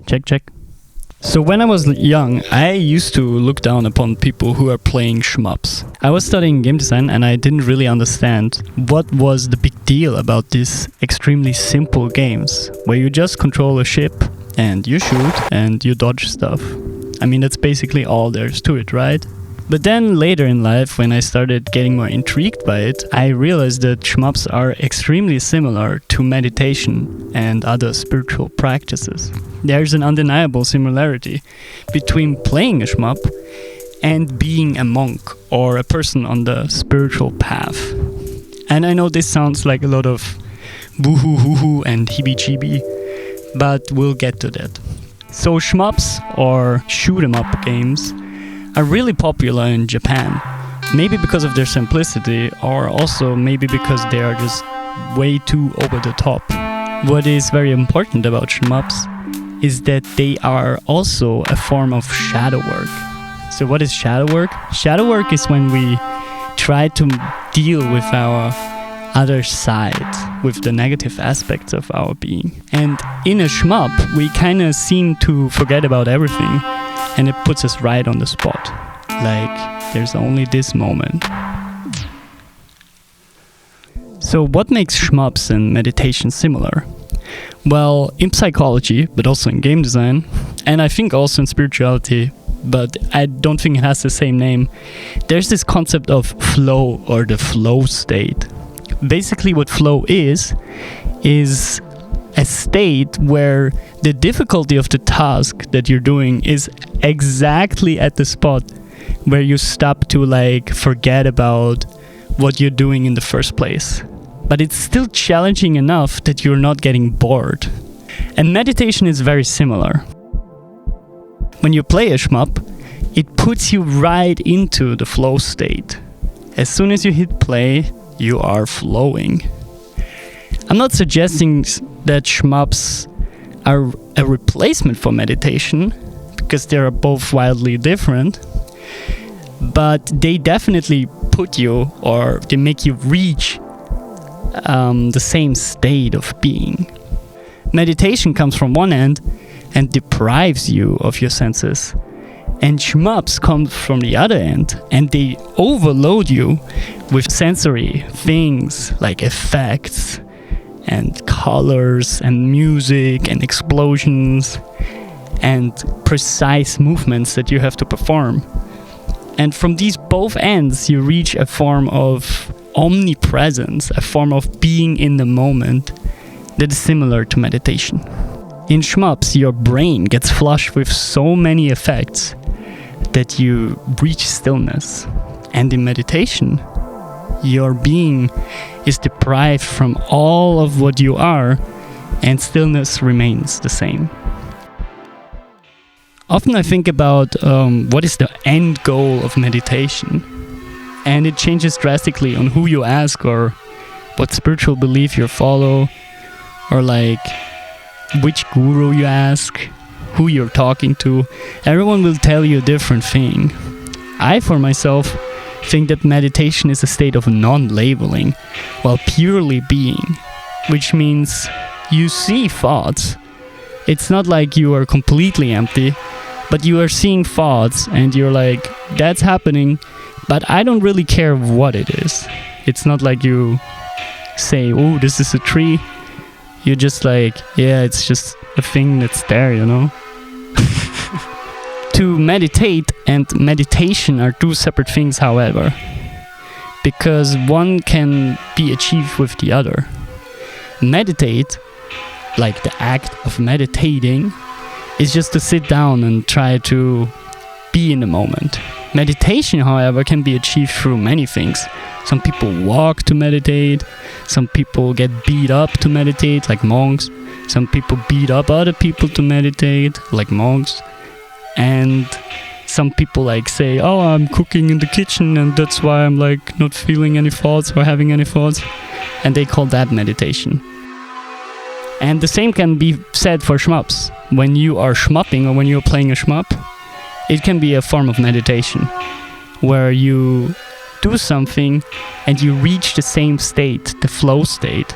Check. So when I was young, I used to look down upon people who are playing Schmups. I was studying game design and I didn't really understand what was the big deal about these extremely simple games where you just control a ship and you shoot and you dodge stuff. I mean, that's basically all there is to it, right? But then later in life, when I started getting more intrigued by it, I realized that Schmups are extremely similar to meditation and other spiritual practices. There's an undeniable similarity between playing a Shmup and being a monk or a person on the spiritual path. And I know this sounds like a lot of woohoo and heebie-jeebie, but we'll get to that. So Shmups, or shoot-'em-up games, are really popular in Japan. Maybe because of their simplicity, or also maybe because they are just way too over the top. What is very important about Shmups is that they are also a form of shadow work. So what is shadow work? Shadow work is when we try to deal with our other side, with the negative aspects of our being. And in a Shmup, we kind of seem to forget about everything, and it puts us right on the spot. Like, there's only this moment. So what makes Shmups and meditation similar? Well, in psychology, but also in game design, and I think also in spirituality, but I don't think it has the same name, there's this concept of flow, or the flow state. Basically what flow is a state where the difficulty of the task that you're doing is exactly at the spot where you stop to forget about what you're doing in the first place. But it's still challenging enough that you're not getting bored. And meditation is very similar. When you play a Shmup, it puts you right into the flow state. As soon as you hit play, you are flowing. I'm not suggesting that Shmups are a replacement for meditation, because they are both wildly different, but they definitely put you, or they make you reach the same state of being. Meditation comes from one end and deprives you of your senses, and Shmups come from the other end and they overload you with sensory things like effects and colors and music and explosions and precise movements that you have to perform. And from these both ends, you reach a form of omnipresence, a form of being in the moment that is similar to meditation. In Schmups, your brain gets flushed with so many effects that you reach stillness. And in meditation, your being is deprived from all of what you are, and stillness remains the same. Often I think about what is the end goal of meditation, and it changes drastically on who you ask or what spiritual belief you follow, or which guru you ask, who you're talking to. Everyone will tell you a different thing. I, for myself, think that meditation is a state of non-labeling, while purely being, which means you see thoughts. It's not like you are completely empty, but you are seeing thoughts and you're like, that's happening, but I don't really care what it is. It's not like you say, oh, this is a tree. You're just like, yeah, it's just a thing that's there, you know? To meditate and meditation are two separate things, however, because one can be achieved with the other. Meditate, like the act of meditating, is just to sit down and try to be in the moment. Meditation, however, can be achieved through many things. Some people walk to meditate, some people get beat up to meditate, like monks. Some people beat up other people to meditate, like monks. And some people say, oh, I'm cooking in the kitchen and that's why I'm not feeling any thoughts or having any thoughts. And they call that meditation. And the same can be said for shmups. When you are shmupping or when you're playing a shmup, it can be a form of meditation where you do something and you reach the same state, the flow state,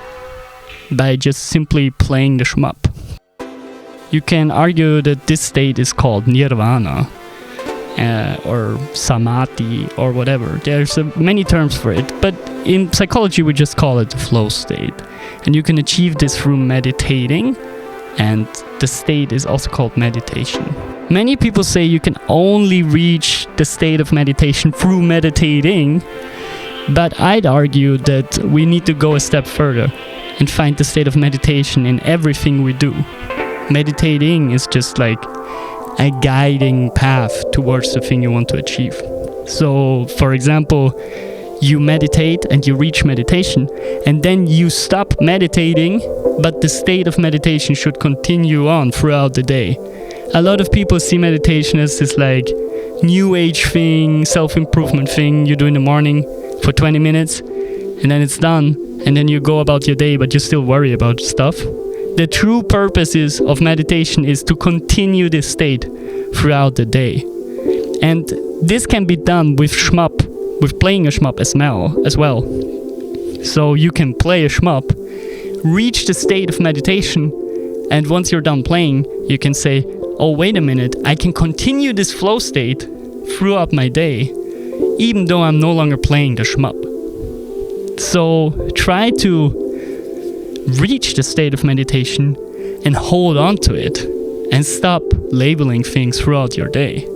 by just simply playing the shmup. You can argue that this state is called nirvana or samadhi or whatever. There's many terms for it, but in psychology we just call it the flow state. And you can achieve this through meditating, and the state is also called meditation. Many people say you can only reach the state of meditation through meditating, but I'd argue that we need to go a step further and find the state of meditation in everything we do. Meditating is just like a guiding path towards the thing you want to achieve. So, for example, you meditate and you reach meditation, and then you stop meditating, but the state of meditation should continue on throughout the day. A lot of people see meditation as this like new age thing, self-improvement thing you do in the morning for 20 minutes, and then it's done, and then you go about your day, but you still worry about stuff. The true purpose of meditation is to continue this state throughout the day. And this can be done with SHMUP, with playing a SHMUP as well. So you can play a SHMUP, reach the state of meditation, and once you're done playing, you can say, oh, wait a minute, I can continue this flow state throughout my day, even though I'm no longer playing the SHMUP. So try to reach the state of meditation and hold on to it and stop labeling things throughout your day.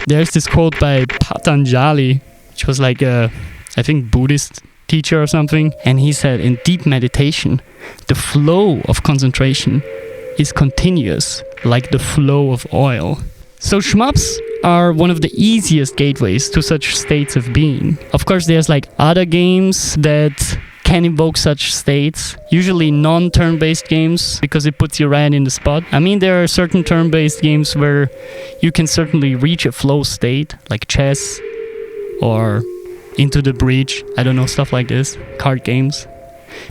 There's this quote by Patanjali, which was like a, I think, Buddhist teacher or something, and he said, in deep meditation, the flow of concentration is continuous, like the flow of oil. So SHMUPs are one of the easiest gateways to such states of being. Of course, there's like other games that can invoke such states, usually non-turn-based games, because it puts you right in the spot. I mean, there are certain turn-based games where you can certainly reach a flow state, like chess or Into the Breach, I don't know, stuff like this, card games.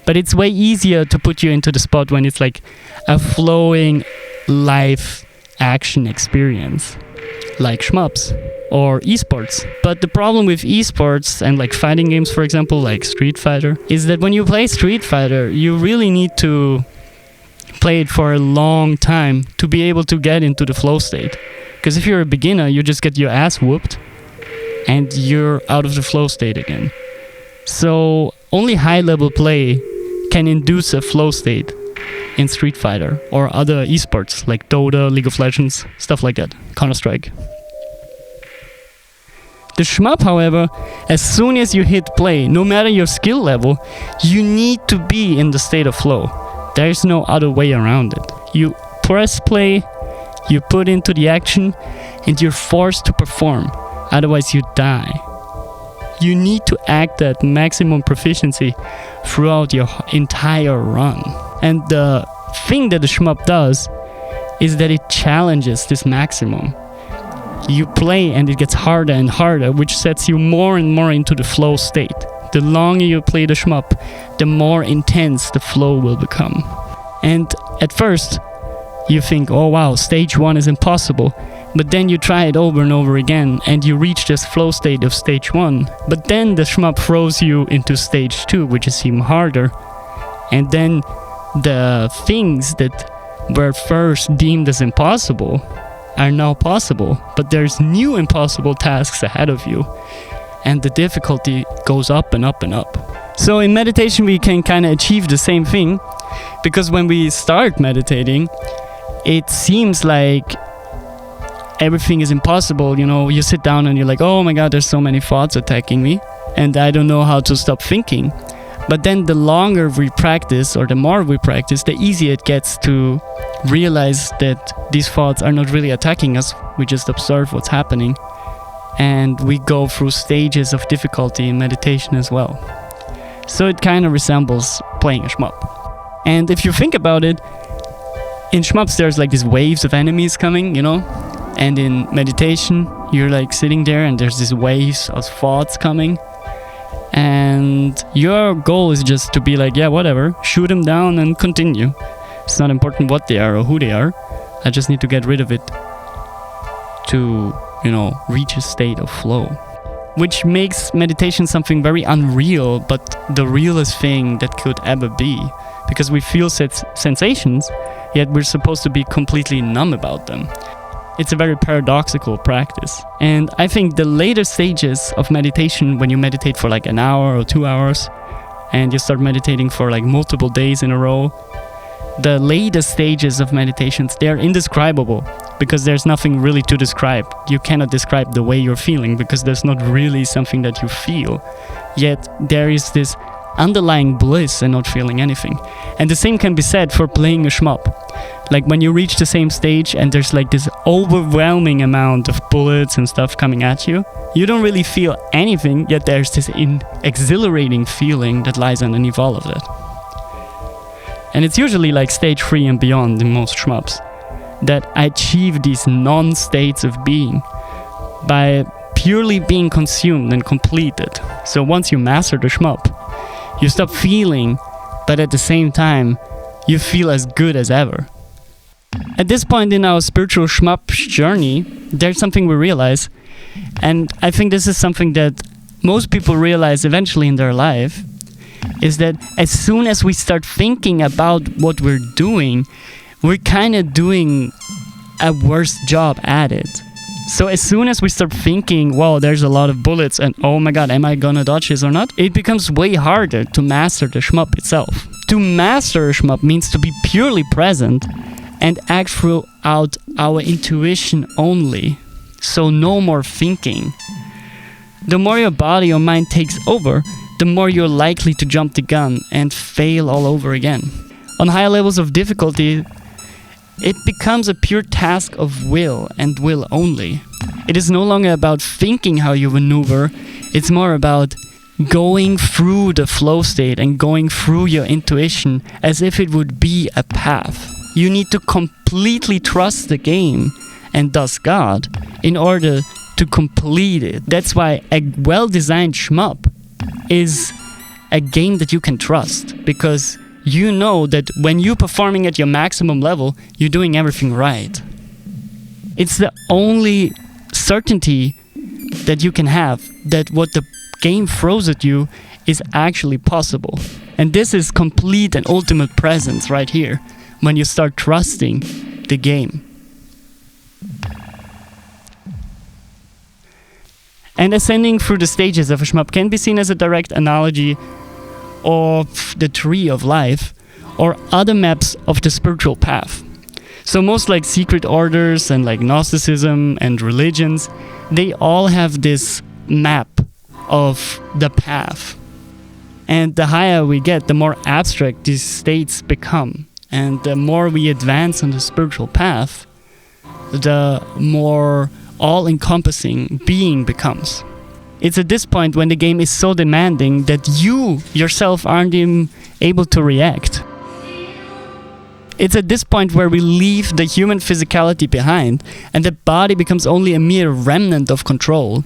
But it's way easier to put you into the spot when it's like a flowing live action experience, like SHMUPs or esports. But the problem with esports and like fighting games, for example, like Street Fighter, is that when you play Street Fighter, you really need to play it for a long time to be able to get into the flow state. Because if you're a beginner, you just get your ass whooped and you're out of the flow state again. So only high-level play can induce a flow state in Street Fighter or other esports like Dota, League of Legends, stuff like that, Counter-Strike. The SHMUP, however, as soon as you hit play, no matter your skill level, you need to be in the state of flow. There is no other way around it. You press play, you put into the action, and you're forced to perform. Otherwise, you die. You need to act at maximum proficiency throughout your entire run. And the thing that the SHMUP does is that it challenges this maximum. You play and it gets harder and harder, which sets you more and more into the flow state. The longer you play the SHMUP, the more intense the flow will become. And at first, you think, oh wow, stage 1 is impossible. But then you try it over and over again and you reach this flow state of stage 1. But then the SHMUP throws you into stage 2, which is even harder. And then the things that were first deemed as impossible are now possible, but there's new impossible tasks ahead of you, and the difficulty goes up and up and up. So in meditation we can kind of achieve the same thing, because when we start meditating, it seems like everything is impossible. You know, you sit down and you're like, oh my god, there's so many thoughts attacking me, and I don't know how to stop thinking. But then the longer we practice, or the more we practice, the easier it gets to realize that these thoughts are not really attacking us. We just observe what's happening. And we go through stages of difficulty in meditation as well. So it kind of resembles playing a SHMUP. And if you think about it, in SHMUPs there's like these waves of enemies coming, you know? And in meditation, you're like sitting there and there's these waves of thoughts coming. And your goal is just to be like, yeah, whatever, shoot them down and continue. It's not important what they are or who they are. I just need to get rid of it to, you know, reach a state of flow. Which makes meditation something very unreal, but the realest thing that could ever be. Because we feel sensations, yet we're supposed to be completely numb about them. It's a very paradoxical practice. And I think the later stages of meditation, when you meditate for like an hour or 2 hours, and you start meditating for like multiple days in a row, the latest stages of meditations, they're indescribable because there's nothing really to describe. You cannot describe the way you're feeling because there's not really something that you feel. Yet there is this underlying bliss in not feeling anything. And the same can be said for playing a shmup. Like when you reach the same stage and there's like this overwhelming amount of bullets and stuff coming at you, you don't really feel anything, yet there's this exhilarating feeling that lies underneath all of it. And it's usually like stage 3 and beyond in most shmups that achieve these non-states of being by purely being consumed and completed. So once you master the shmup, you stop feeling, but at the same time, you feel as good as ever. At this point in our spiritual shmup journey, there's something we realize, and I think this is something that most people realize eventually in their life, is that as soon as we start thinking about what we're doing, we're kind of doing a worse job at it. So as soon as we start thinking, wow, there's a lot of bullets and oh my god, am I gonna dodge this or not? It becomes way harder to master the shmup itself. To master a shmup means to be purely present and act throughout our intuition only. So no more thinking. The more your body or mind takes over, the more you're likely to jump the gun and fail all over again. On higher levels of difficulty, it becomes a pure task of will and will only. It is no longer about thinking how you maneuver, it's more about going through the flow state and going through your intuition as if it would be a path. You need to completely trust the game and thus God in order to complete it. That's why a well-designed shmup is a game that you can trust, because you know that when you're performing at your maximum level, you're doing everything right. It's the only certainty that you can have that what the game throws at you is actually possible. And this is complete and ultimate presence right here, when you start trusting the game. And ascending through the stages of a shmup can be seen as a direct analogy of the tree of life or other maps of the spiritual path. So most like secret orders and like Gnosticism and religions, they all have this map of the path. And the higher we get, the more abstract these states become. And the more we advance on the spiritual path, the more all-encompassing being becomes. It's at this point when the game is so demanding that you yourself aren't even able to react. It's at this point where we leave the human physicality behind and the body becomes only a mere remnant of control.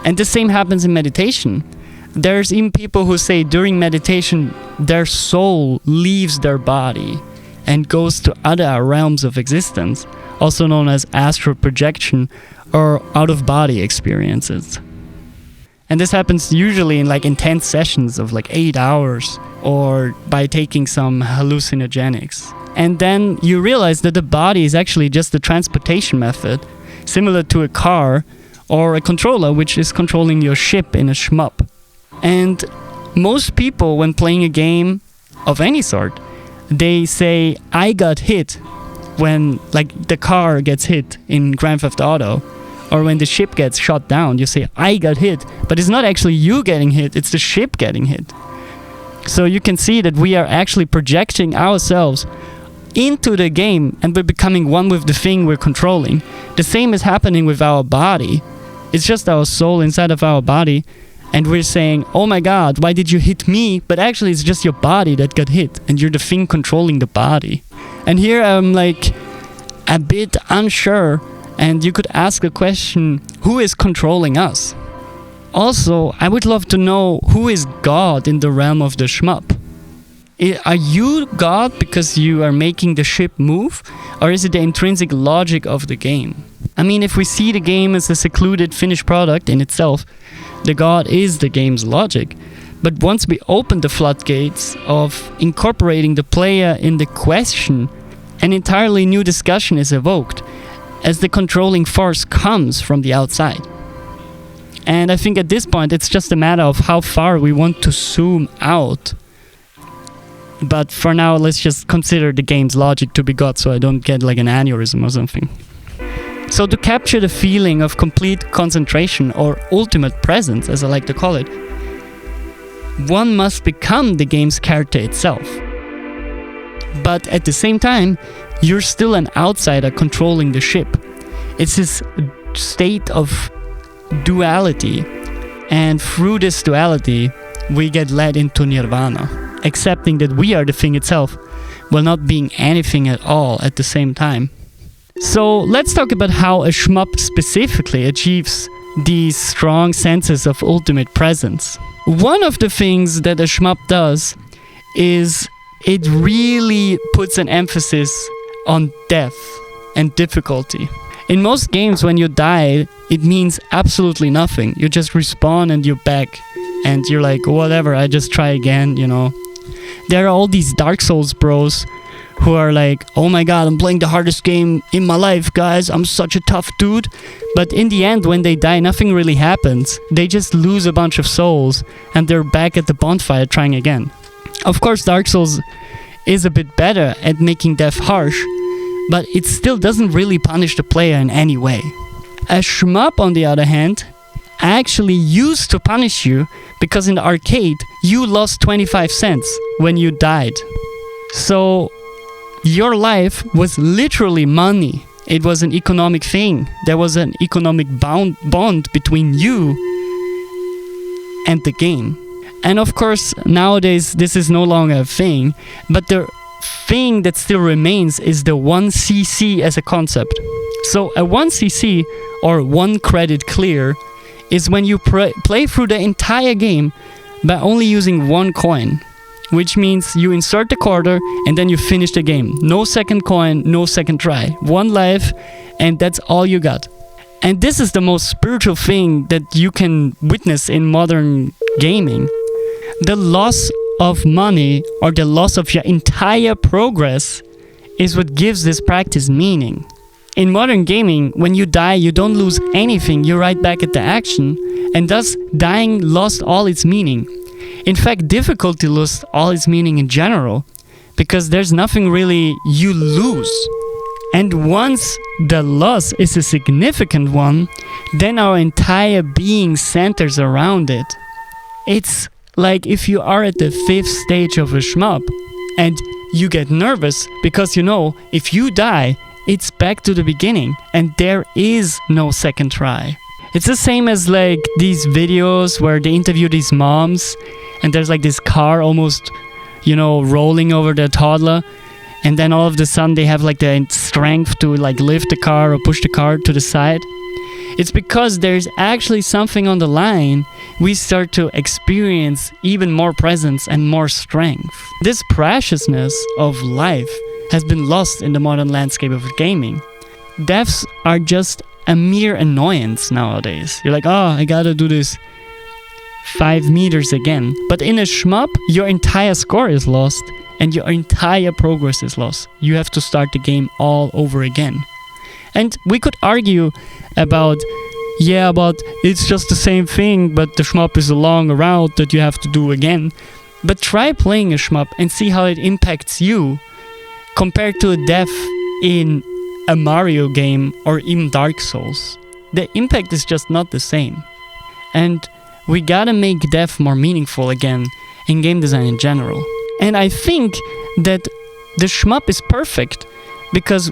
And the same happens in meditation. There's even people who say during meditation their soul leaves their body and goes to other realms of existence, also known as astral projection or out-of-body experiences. And this happens usually in like intense sessions of like 8 hours or by taking some hallucinogenics. And then you realize that the body is actually just a transportation method, similar to a car or a controller which is controlling your ship in a shmup. And most people, when playing a game of any sort, they say, I got hit when like the car gets hit in Grand Theft Auto, or when the ship gets shot down, you say, I got hit. But it's not actually you getting hit, it's the ship getting hit. So you can see that we are actually projecting ourselves into the game and we're becoming one with the thing we're controlling. The same is happening with our body. It's just our soul inside of our body. And we're saying, oh my god, why did you hit me? But actually it's just your body that got hit and you're the thing controlling the body. And here I'm like a bit unsure, and you could ask the question, who is controlling us? Also, I would love to know who is God in the realm of the shmup. Are you God because you are making the ship move? Or is it the intrinsic logic of the game? I mean, if we see the game as a secluded finished product in itself, the God is the game's logic. But once we open the floodgates of incorporating the player in the question, an entirely new discussion is evoked, as the controlling force comes from the outside. And I think at this point it's just a matter of how far we want to zoom out. But for now, let's just consider the game's logic to be got so I don't get like an aneurysm or something. So to capture the feeling of complete concentration or ultimate presence, as I like to call it, one must become the game's character itself. But at the same time, you're still an outsider controlling the ship. It's this state of duality, and through this duality, we get led into nirvana, accepting that we are the thing itself, while not being anything at all at the same time. So let's talk about how a shmup specifically achieves these strong senses of ultimate presence. One of the things that a shmup does is it really puts an emphasis on death and difficulty. In most games, when you die, it means absolutely nothing. You just respawn and you're back, and you're like, whatever, I just try again, you know. There are all these Dark Souls bros who are like, oh my god, I'm playing the hardest game in my life, guys, I'm such a tough dude. But in the end, when they die, nothing really happens. They just lose a bunch of souls, and they're back at the bonfire trying again. Of course, Dark Souls is a bit better at making death harsh, but it still doesn't really punish the player in any way. A shmup, on the other hand, actually used to punish you, because in the arcade, you lost 25 cents when you died. So, your life was literally money. It was an economic thing. There was an economic bond between you and the game. And of course, nowadays, this is no longer a thing, but the thing that still remains is the 1cc as a concept. So a 1cc, or 1 credit clear, is when you play through the entire game by only using 1 coin, which means you insert the quarter and then you finish the game. No second coin, no second try. 1 life, and that's all you got. And this is the most spiritual thing that you can witness in modern gaming. The loss of money, or the loss of your entire progress, is what gives this practice meaning. In modern gaming, when you die, you don't lose anything, you're right back at the action, and thus dying lost all its meaning. In fact, difficulty lost all its meaning in general, because there's nothing really you lose. And once the loss is a significant one, then our entire being centers around it. It's like if you are at the 5th stage of a shmup, and you get nervous because you know, if you die, it's back to the beginning, and there is no second try. It's the same as like these videos where they interview these moms, and there's like this car almost, you know, rolling over their toddler, and then all of a sudden they have like the strength to like lift the car or push the car to the side. It's because there's actually something on the line. We start to experience even more presence and more strength. This preciousness of life has been lost in the modern landscape of gaming. Deaths are just a mere annoyance nowadays. You're like, oh, I gotta do this 5 meters again. But in a shmup, your entire score is lost and your entire progress is lost. You have to start the game all over again. And we could argue about, yeah, but it's just the same thing, but the shmup is a long route that you have to do again. But try playing a shmup and see how it impacts you compared to a death in a Mario game or even Dark Souls. The impact is just not the same. And we gotta make death more meaningful again in game design in general. And I think that the shmup is perfect because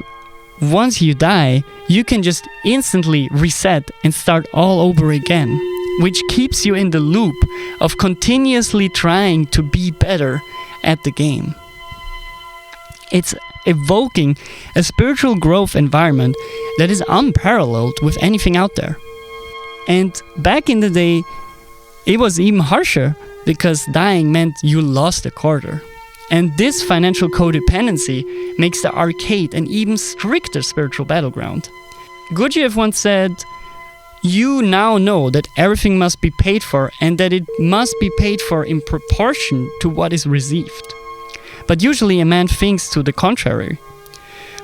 once you die, you can just instantly reset and start all over again, which keeps you in the loop of continuously trying to be better at the game. It's evoking a spiritual growth environment that is unparalleled with anything out there. And back in the day, it was even harsher because dying meant you lost a quarter. And this financial codependency makes the arcade an even stricter spiritual battleground. Gurdjieff once said, "You now know that everything must be paid for and that it must be paid for in proportion to what is received." But usually a man thinks to the contrary.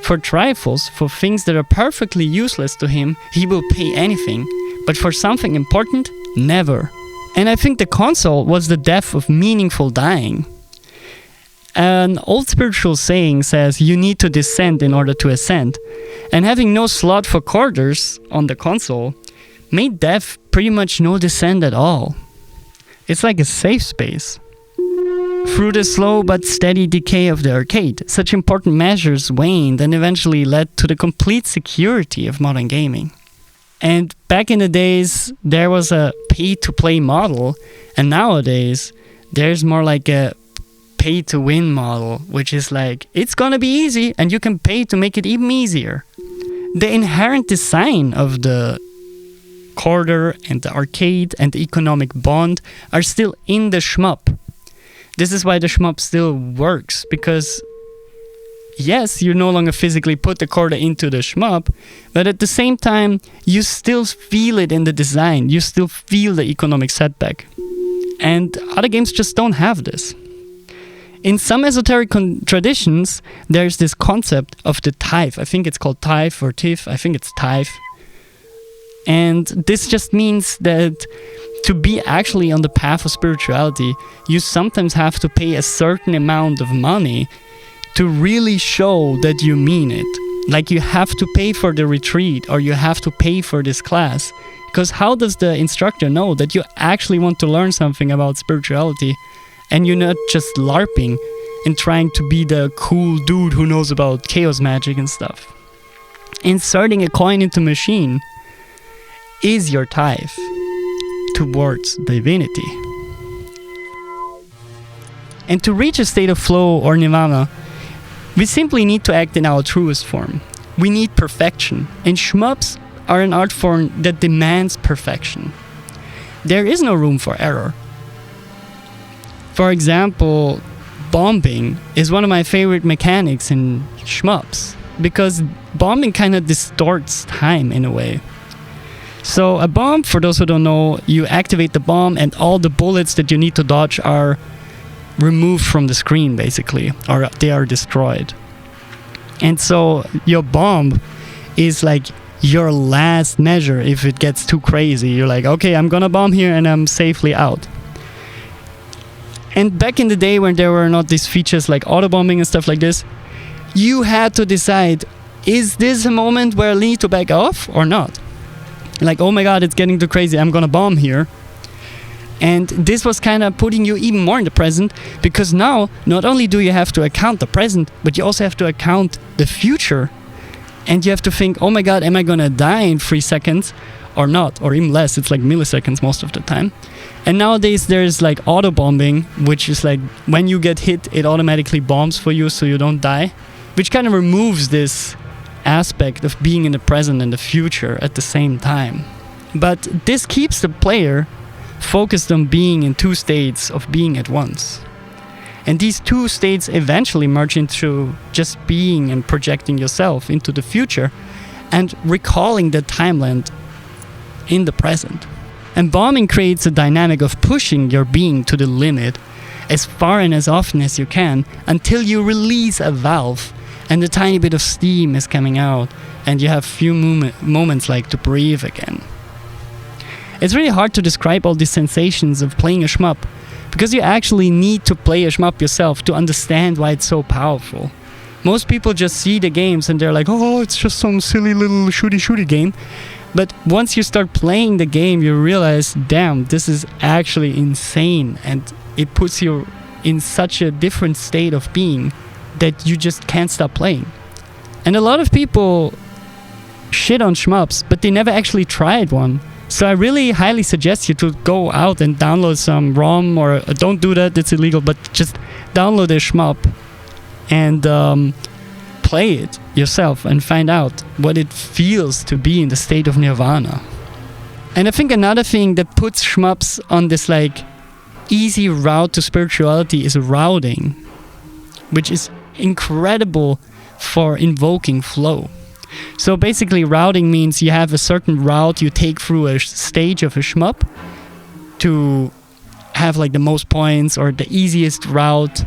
For trifles, for things that are perfectly useless to him, he will pay anything, but for something important, never. And I think the console was the death of meaningful dying. An old spiritual saying says you need to descend in order to ascend, and having no slot for quarters on the console made death pretty much no descent at all. It's like a safe space. Through the slow but steady decay of the arcade, such important measures waned and eventually led to the complete security of modern gaming. And back in the days, there was a pay-to-play model, and nowadays, there's more like a pay-to-win model, which is like, it's gonna be easy, and you can pay to make it even easier. The inherent design of the quarter and the arcade and the economic bond are still in the shmup. This is why the shmup still works, because yes, you no longer physically put the quarter into the shmup, but at the same time, you still feel it in the design. You still feel the economic setback. And other games just don't have this. In some esoteric traditions, there's this concept of the tithe. I think it's called tithe or tif. I think it's tithe. And this just means that to be actually on the path of spirituality, you sometimes have to pay a certain amount of money to really show that you mean it. Like you have to pay for the retreat, or you have to pay for this class. Because how does the instructor know that you actually want to learn something about spirituality and you're not just LARPing and trying to be the cool dude who knows about chaos magic and stuff? Inserting a coin into machine is your tithe towards divinity. And to reach a state of flow or nirvana, we simply need to act in our truest form. We need perfection, and shmups are an art form that demands perfection. There is no room for error. For example, bombing is one of my favorite mechanics in shmups, because bombing kind of distorts time in a way. So a bomb, for those who don't know, you activate the bomb and all the bullets that you need to dodge are removed from the screen, basically, or they are destroyed. And so your bomb is like your last measure if it gets too crazy. You're like, okay, I'm gonna bomb here and I'm safely out. And back in the day when there were not these features like auto bombing and stuff like this, you had to decide, is this a moment where I need to back off or not? Like, oh my god, it's getting too crazy, I'm gonna bomb here. And this was kind of putting you even more in the present, because now not only do you have to account the present, but you also have to account the future. And you have to think, oh my god, am I gonna die in 3 seconds or not? Or even less, it's like milliseconds most of the time. And nowadays there's like auto bombing, which is like when you get hit, it automatically bombs for you so you don't die, which kind of removes this aspect of being in the present and the future at the same time. But this keeps the player focused on being in two states of being at once. And these two states eventually merge into just being and projecting yourself into the future and recalling the timeline in the present. And bombing creates a dynamic of pushing your being to the limit as far and as often as you can until you release a valve and a tiny bit of steam is coming out and you have few moments like to breathe again. It's really hard to describe all these sensations of playing a shmup, because you actually need to play a shmup yourself to understand why it's so powerful. Most people just see the games and they're like, oh, it's just some silly little shooty game. But once you start playing the game, you realize, damn, this is actually insane, and it puts you in such a different state of being that you just can't stop playing. And a lot of people shit on shmups, but they never actually tried one. So I really highly suggest you to go out and download some ROM, or don't do that, it's illegal, but just download a shmup and play it yourself and find out what it feels to be in the state of nirvana. And I think another thing that puts shmups on this like easy route to spirituality is routing, which is incredible for invoking flow. So basically routing means you have a certain route you take through a stage of a shmup to have like the most points or the easiest route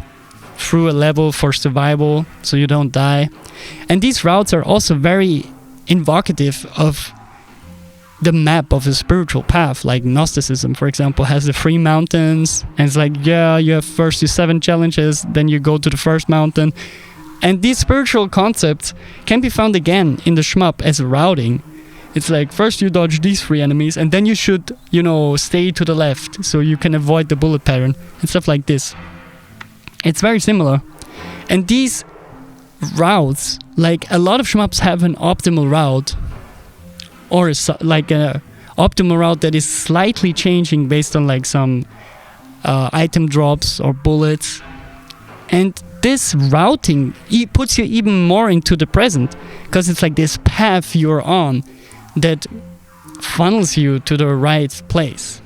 through a level for survival so you don't die. And these routes are also very invocative of the map of a spiritual path. Like Gnosticism, for example, has the 3 mountains, and it's like, yeah, you have first your 7 challenges, then you go to the first mountain. And these spiritual concepts can be found again in the SHMUP as routing. It's like, first you dodge these 3 enemies, and then you should, stay to the left so you can avoid the bullet pattern and stuff like this. It's very similar. And these routes, like a lot of SHMUPs have an optimal route, or like a optimal route that is slightly changing based on like some item drops or bullets. And this routing puts you even more into the present, because it's like this path you're on that funnels you to the right place.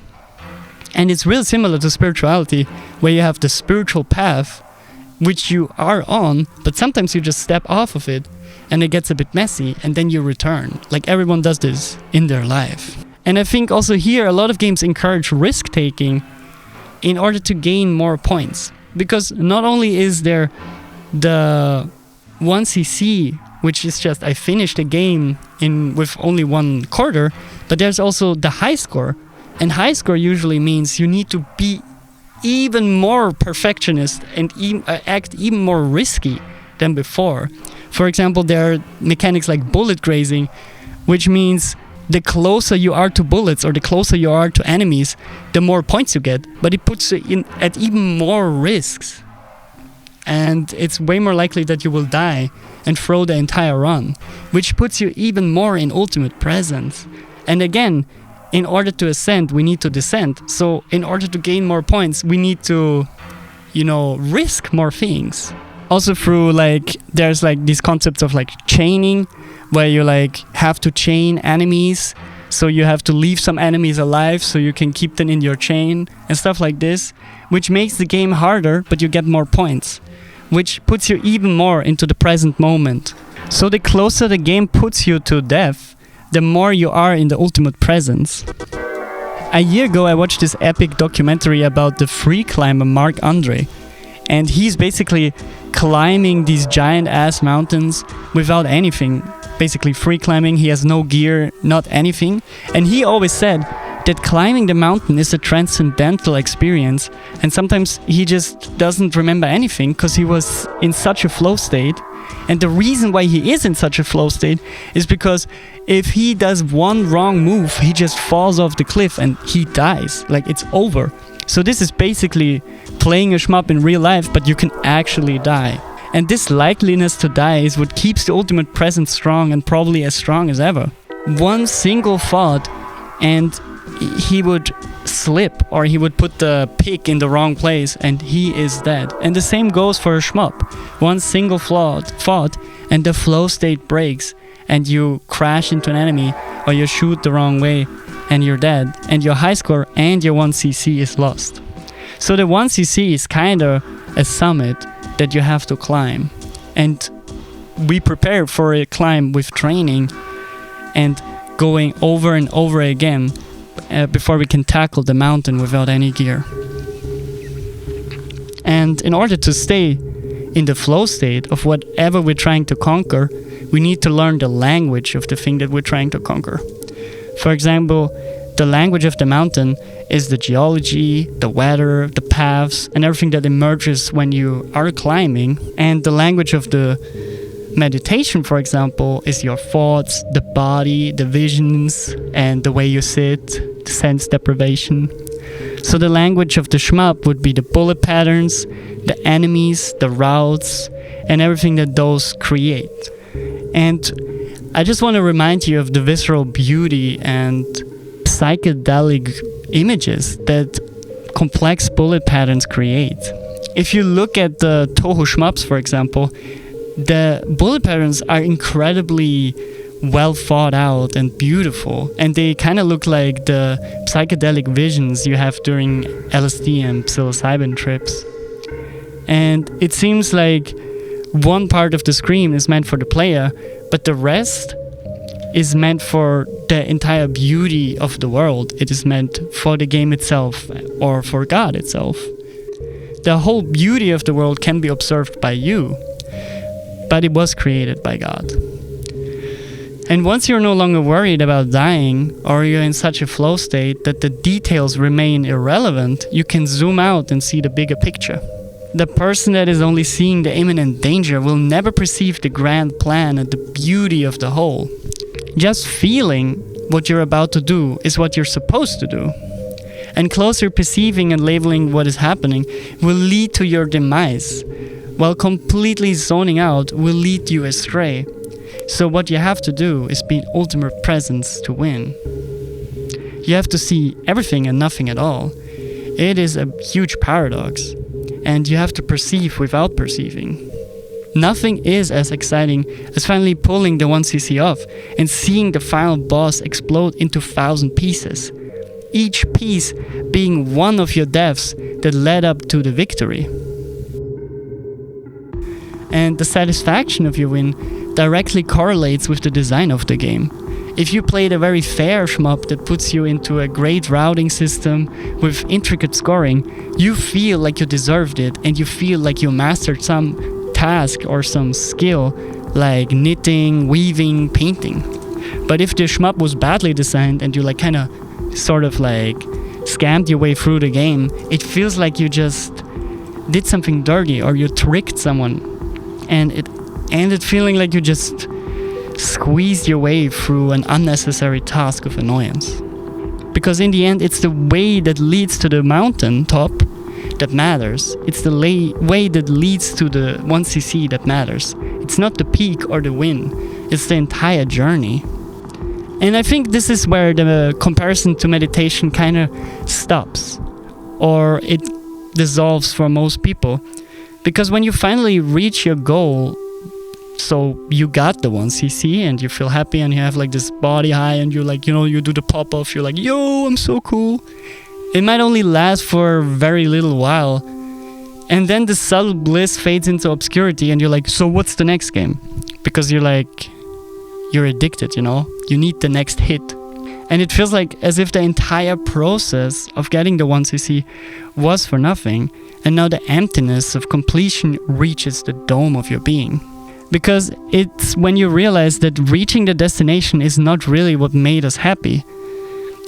And it's real similar to spirituality, where you have the spiritual path which you are on, but sometimes you just step off of it and it gets a bit messy, and then you return. Like everyone does this in their life. And I think also here a lot of games encourage risk taking in order to gain more points, because not only is there the 1cc, which is just I finished a game with only 1 quarter, but there's also the high score. And high score usually means you need to be even more perfectionist and act even more risky than before. For example, there are mechanics like bullet grazing, which means the closer you are to bullets or the closer you are to enemies, the more points you get, but it puts you at even more risks. And it's way more likely that you will die and throw the entire run, which puts you even more in ultimate presence. And again, in order to ascend, we need to descend. So in order to gain more points, we need to, risk more things. Also through there's these concepts of chaining, where you have to chain enemies. So you have to leave some enemies alive so you can keep them in your chain and stuff like this, which makes the game harder, but you get more points, which puts you even more into the present moment. So the closer the game puts you to death, the more you are in the ultimate presence. A year ago I watched this epic documentary about the free climber Marc Andre, and he's basically climbing these giant ass mountains without anything, basically free climbing. He has no gear, not anything, and he always said that climbing the mountain is a transcendental experience, and sometimes he just doesn't remember anything because he was in such a flow state. And the reason why he is in such a flow state is because if he does one wrong move, he just falls off the cliff and he dies. It's over. So this is basically playing a shmup in real life, but you can actually die. And this likeliness to die is what keeps the ultimate presence strong, and probably as strong as ever. One single thought and he would slip, or he would put the pick in the wrong place and he is dead. And the same goes for a shmup. One single thought and the flow state breaks and you crash into an enemy, or you shoot the wrong way and you're dead, and your high score and your 1cc is lost. So the 1cc is kinda a summit that you have to climb, and we prepare for a climb with training and going over and over again before we can tackle the mountain without any gear. And in order to stay in the flow state of whatever we're trying to conquer, we need to learn the language of the thing that we're trying to conquer. For example, the language of the mountain is the geology, the weather, the paths, and everything that emerges when you are climbing. And the language of the meditation, for example, is your thoughts, the body, the visions, and the way you sit, the sense deprivation. So the language of the shmup would be the bullet patterns, the enemies, the routes, and everything that those create. And I just want to remind you of the visceral beauty and psychedelic images that complex bullet patterns create. If you look at the Toho Schmups, for example, the bullet patterns are incredibly well thought out and beautiful, and they kind of look like the psychedelic visions you have during LSD and psilocybin trips. And it seems like one part of the screen is meant for the player, but the rest is meant for the entire beauty of the world. It is meant for the game itself, or for God itself. The whole beauty of the world can be observed by you, but it was created by God. And once you're no longer worried about dying, or you're in such a flow state that the details remain irrelevant, you can zoom out and see the bigger picture. The person that is only seeing the imminent danger will never perceive the grand plan and the beauty of the whole. Just feeling what you're about to do is what you're supposed to do. And closer perceiving and labeling what is happening will lead to your demise, while completely zoning out will lead you astray. So what you have to do is be in ultimate presence to win. You have to see everything and nothing at all. It is a huge paradox, and you have to perceive without perceiving. Nothing is as exciting as finally pulling the 1cc off and seeing the final boss explode into 1,000 pieces. Each piece being one of your deaths that led up to the victory. And the satisfaction of your win directly correlates with the design of the game. If you played a very fair shmup that puts you into a great routing system with intricate scoring, you feel like you deserved it and you feel like you mastered some task or some skill like knitting, weaving, painting. But if the shmup was badly designed and you like kind of sort of like scammed your way through the game, it feels like you just did something dirty or you tricked someone, and it ended feeling like you just squeezed your way through an unnecessary task of annoyance. Because in the end, it's the way that leads to the mountain top that matters. It's the way that leads to the 1cc that matters. It's not the peak or the win, it's the entire journey. And I think this is where the comparison to meditation kind of stops, or it dissolves for most people. Because when you finally reach your goal, so you got the 1cc and you feel happy and you have like this body high and you're like, you do the pop off, you're like, yo, I'm so cool. It might only last for a very little while. And then the subtle bliss fades into obscurity and you're like, so what's the next game? Because you're addicted, you need the next hit. And it feels like as if the entire process of getting the 1cc was for nothing, and now the emptiness of completion reaches the dome of your being. Because it's when you realize that reaching the destination is not really what made us happy.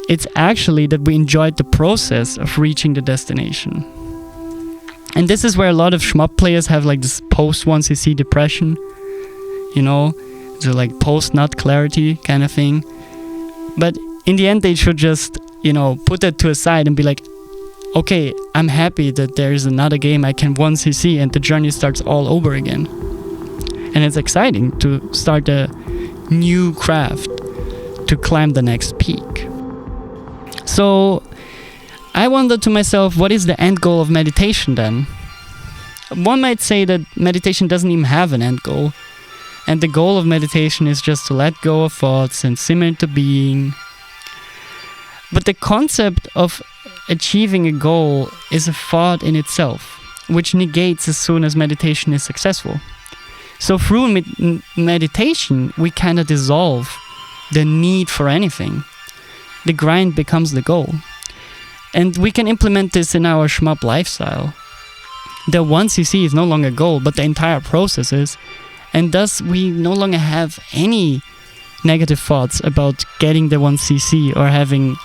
It's actually that we enjoyed the process of reaching the destination. And this is where a lot of shmup players have like this post 1cc depression, the like post nut clarity kind of thing. But in the end, they should just, put that to a side and be like, okay, I'm happy that there is another game I can 1cc and the journey starts all over again. And it's exciting to start a new craft, to climb the next peak. So I wondered to myself, what is the end goal of meditation then? One might say that meditation doesn't even have an end goal. And the goal of meditation is just to let go of thoughts and simmer into being. But the concept of achieving a goal is a thought in itself, which negates as soon as meditation is successful. So through meditation, we kind of dissolve the need for anything. The grind becomes the goal. And we can implement this in our shmup lifestyle. The 1cc is no longer a goal, but the entire process is. And thus, we no longer have any negative thoughts about getting the 1cc or having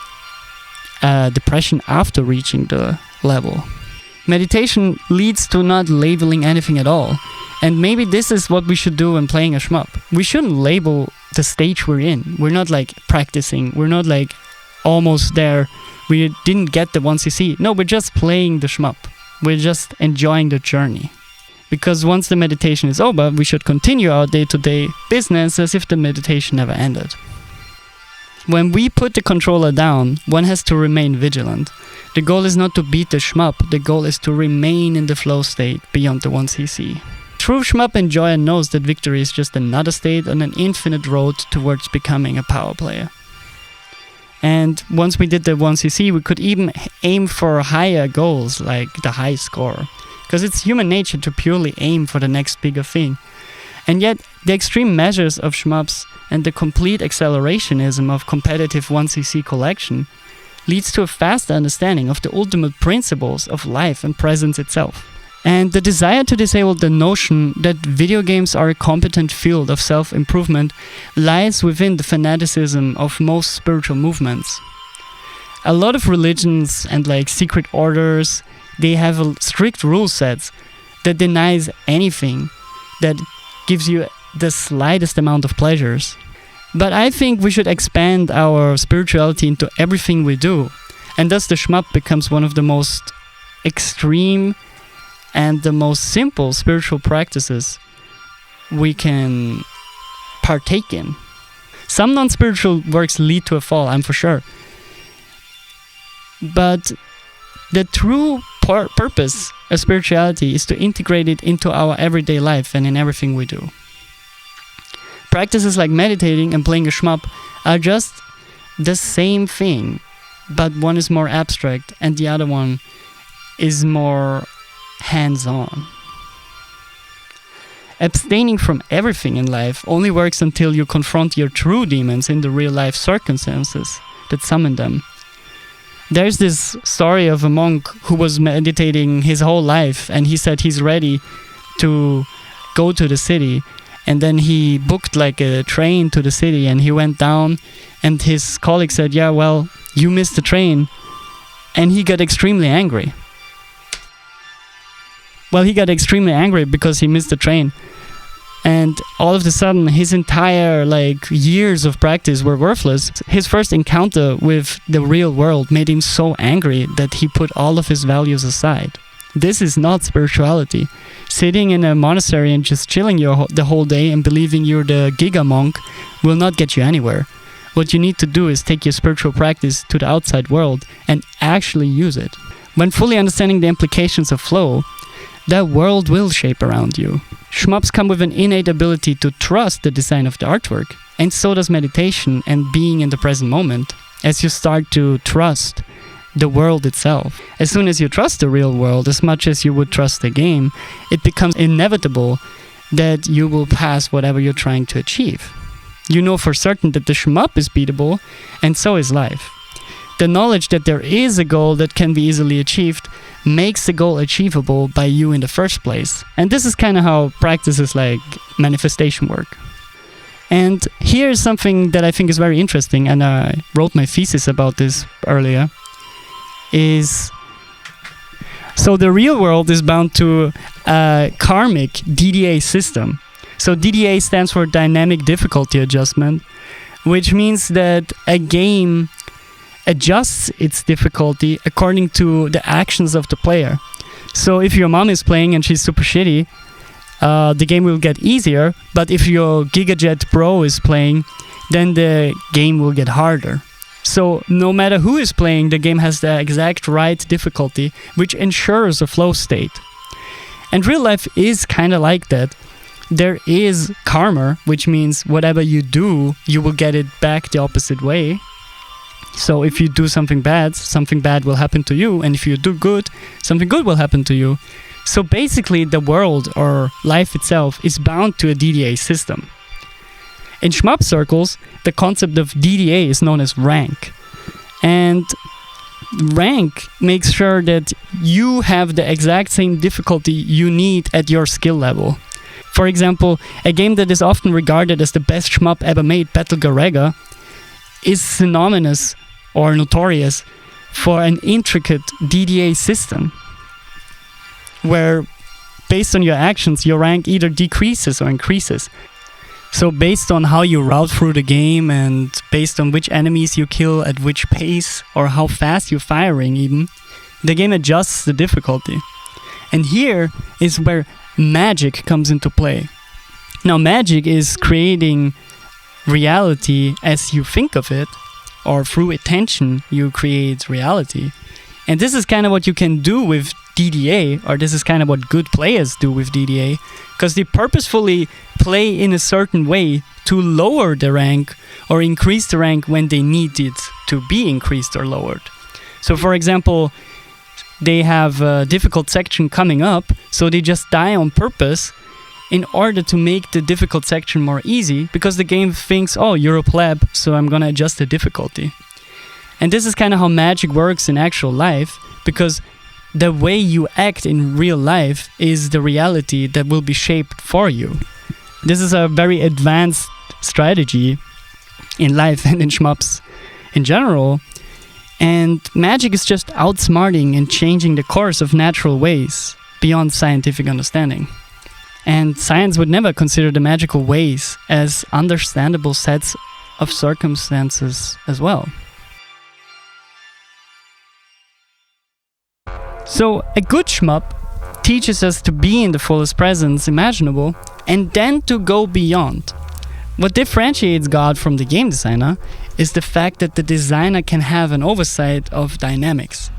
depression after reaching the level. Meditation leads to not labeling anything at all. And maybe this is what we should do when playing a shmup. We shouldn't label the stage we're in. We're not like practicing. We're not like almost there. We didn't get the 1cc. No, we're just playing the shmup. We're just enjoying the journey. Because once the meditation is over, we should continue our day-to-day business as if the meditation never ended. When we put the controller down, one has to remain vigilant. The goal is not to beat the shmup. The goal is to remain in the flow state beyond the 1cc. True shmup enjoyer knows that victory is just another state on an infinite road towards becoming a power player. And once we did the 1cc, we could even aim for higher goals, like the high score. Because it's human nature to purely aim for the next bigger thing. And yet, the extreme measures of shmups and the complete accelerationism of competitive 1cc collection leads to a fast understanding of the ultimate principles of life and presence itself. And the desire to disable the notion that video games are a competent field of self-improvement lies within the fanaticism of most spiritual movements. A lot of religions and secret orders, they have a strict rule sets that denies anything that gives you the slightest amount of pleasures. But I think we should expand our spirituality into everything we do, and thus the SHMUP becomes one of the most extreme and the most simple spiritual practices we can partake in. Some non-spiritual works lead to a fall, I'm for sure. But the true purpose of spirituality is to integrate it into our everyday life and in everything we do. Practices like meditating and playing a SHMUP are just the same thing, but one is more abstract and the other one is more hands-on. Abstaining from everything in life only works until you confront your true demons in the real-life circumstances that summon them. There's this story of a monk who was meditating his whole life, and he said he's ready to go to the city, and then he booked a train to the city, and he went down, and his colleague said, yeah, well, you missed the train, and he got extremely angry. Well, he got extremely angry because he missed the train. And all of a sudden, his entire years of practice were worthless. His first encounter with the real world made him so angry that he put all of his values aside. This is not spirituality. Sitting in a monastery and just chilling the whole day and believing you're the giga monk will not get you anywhere. What you need to do is take your spiritual practice to the outside world and actually use it. When fully understanding the implications of flow, that world will shape around you. SHMUPs come with an innate ability to trust the design of the artwork, and so does meditation and being in the present moment, as you start to trust the world itself. As soon as you trust the real world as much as you would trust the game, it becomes inevitable that you will pass whatever you're trying to achieve. You know for certain that the SHMUP is beatable, and so is life. The knowledge that there is a goal that can be easily achieved makes the goal achievable by you in the first place. And this is kind of how practices like manifestation work. And here is something that I think is very interesting, and I wrote my thesis about this earlier, is so the real world is bound to a karmic DDA system. So DDA stands for dynamic difficulty adjustment, which means that a game adjusts its difficulty according to the actions of the player. So if your mom is playing and she's super shitty, the game will get easier, but if your GigaJet Pro is playing, then the game will get harder. So no matter who is playing, the game has the exact right difficulty, which ensures a flow state. And real life is kind of like that. There is karma, which means whatever you do, you will get it back the opposite way. So if you do something bad will happen to you, and if you do good, something good will happen to you. So basically the world or life itself is bound to a DDA system. In SHMUP circles, the concept of DDA is known as rank. And rank makes sure that you have the exact same difficulty you need at your skill level. For example, a game that is often regarded as the best SHMUP ever made, Battle Garega, is synonymous or notorious for an intricate DDA system, where based on your actions, your rank either decreases or increases. So based on how you route through the game and based on which enemies you kill at which pace or how fast you're firing even, the game adjusts the difficulty. And here is where Magick comes into play. Now Magick is creating reality as you think of it, or through attention you create reality. And this is kind of what you can do with DDA, or this is kind of what good players do with DDA, because they purposefully play in a certain way to lower the rank or increase the rank when they need it to be increased or lowered. So for example, they have a difficult section coming up, so they just die on purpose in order to make the difficult section more easy, because the game thinks, oh, you're a pleb, so I'm gonna adjust the difficulty. And this is kind of how magic works in actual life, because the way you act in real life is the reality that will be shaped for you. This is a very advanced strategy in life and in shmups in general. And magic is just outsmarting and changing the course of natural ways beyond scientific understanding. And science would never consider the magical ways as understandable sets of circumstances as well. So a good shmup teaches us to be in the fullest presence imaginable and then to go beyond. What differentiates God from the game designer is the fact that the designer can have an oversight of dynamics.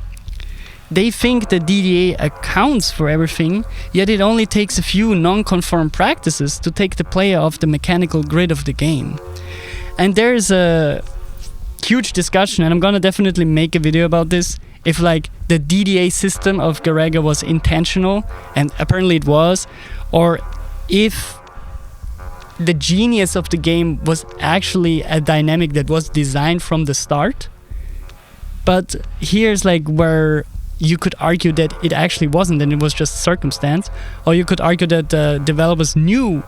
They think the DDA accounts for everything, yet it only takes a few non-conform practices to take the player off the mechanical grid of the game. And there's a huge discussion, and I'm gonna definitely make a video about this, if like the DDA system of Garega was intentional, and apparently it was, or if the genius of the game was actually a dynamic that was designed from the start. But here's like where you could argue that it actually wasn't and it was just circumstance, or you could argue that the developers knew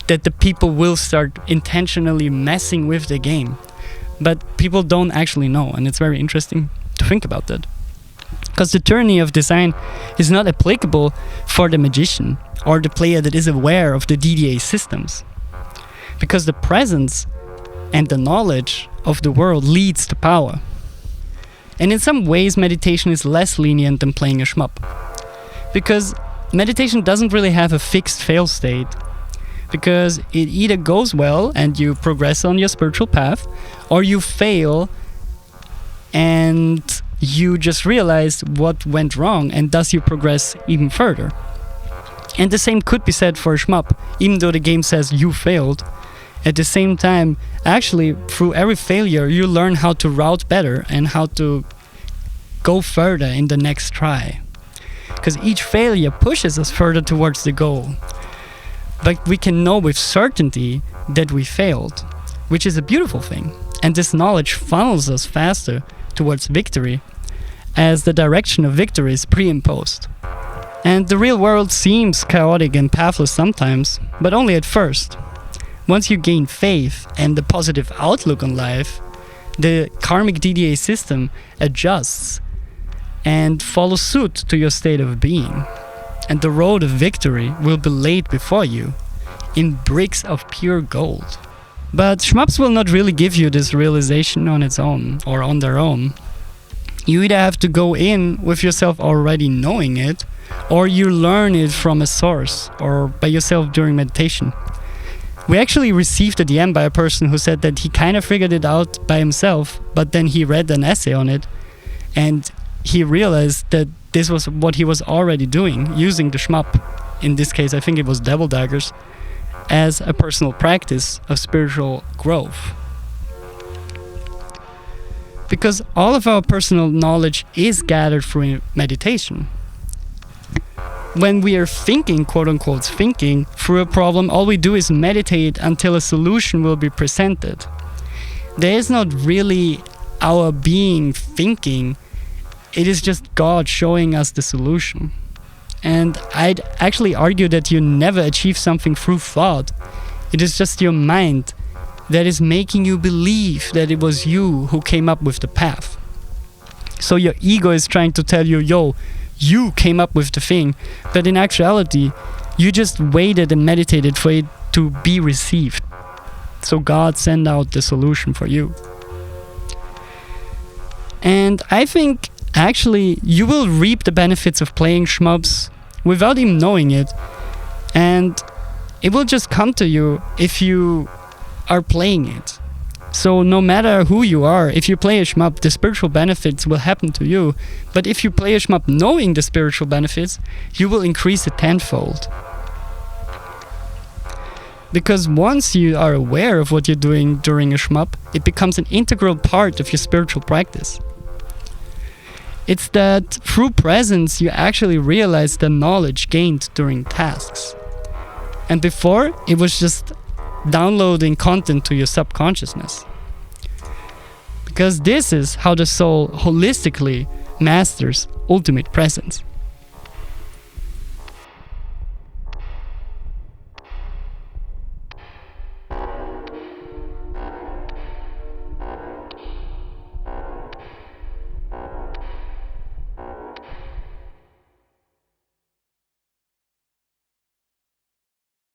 that the people will start intentionally messing with the game, but people don't actually know, and it's very interesting to think about that. Because the tyranny of design is not applicable for the magician or the player that is aware of the DDA systems. Because the presence and the knowledge of the world leads to power. And in some ways, meditation is less lenient than playing a shmup. Because meditation doesn't really have a fixed fail state. Because it either goes well and you progress on your spiritual path, or you fail and you just realize what went wrong, and thus you progress even further. And the same could be said for a shmup, even though the game says you failed. At the same time, actually, through every failure, you learn how to route better and how to go further in the next try. Because each failure pushes us further towards the goal. But we can know with certainty that we failed, which is a beautiful thing. And this knowledge funnels us faster towards victory, as the direction of victory is pre-imposed. And the real world seems chaotic and pathless sometimes, but only at first. Once you gain faith and the positive outlook on life, the karmic DDA system adjusts and follows suit to your state of being. And the road of victory will be laid before you in bricks of pure gold. But shmups will not really give you this realization on its own or on their own. You either have to go in with yourself already knowing it, or you learn it from a source or by yourself during meditation. We actually received a DM by a person who said that he kind of figured it out by himself, but then he read an essay on it and he realized that this was what he was already doing, using the shmup, in this case I think it was Devil Daggers, as a personal practice of spiritual growth. Because all of our personal knowledge is gathered through meditation. When we are thinking, quote-unquote thinking, through a problem, all we do is meditate until a solution will be presented. There is not really our being thinking, it is just God showing us the solution. And I'd actually argue that you never achieve something through thought. It is just your mind that is making you believe that it was you who came up with the path. So your ego is trying to tell you, yo, you came up with the thing, but in actuality, you just waited and meditated for it to be received. So God sent out the solution for you. And I think actually you will reap the benefits of playing shmups without even knowing it, and it will just come to you if you are playing it. So no matter who you are, if you play a shmup, the spiritual benefits will happen to you. But if you play a shmup knowing the spiritual benefits, you will increase it tenfold. Because once you are aware of what you're doing during a shmup, it becomes an integral part of your spiritual practice. It's that through presence you actually realize the knowledge gained during tasks. And before, it was just downloading content to your subconsciousness. because this is how the soul holistically masters ultimate presence.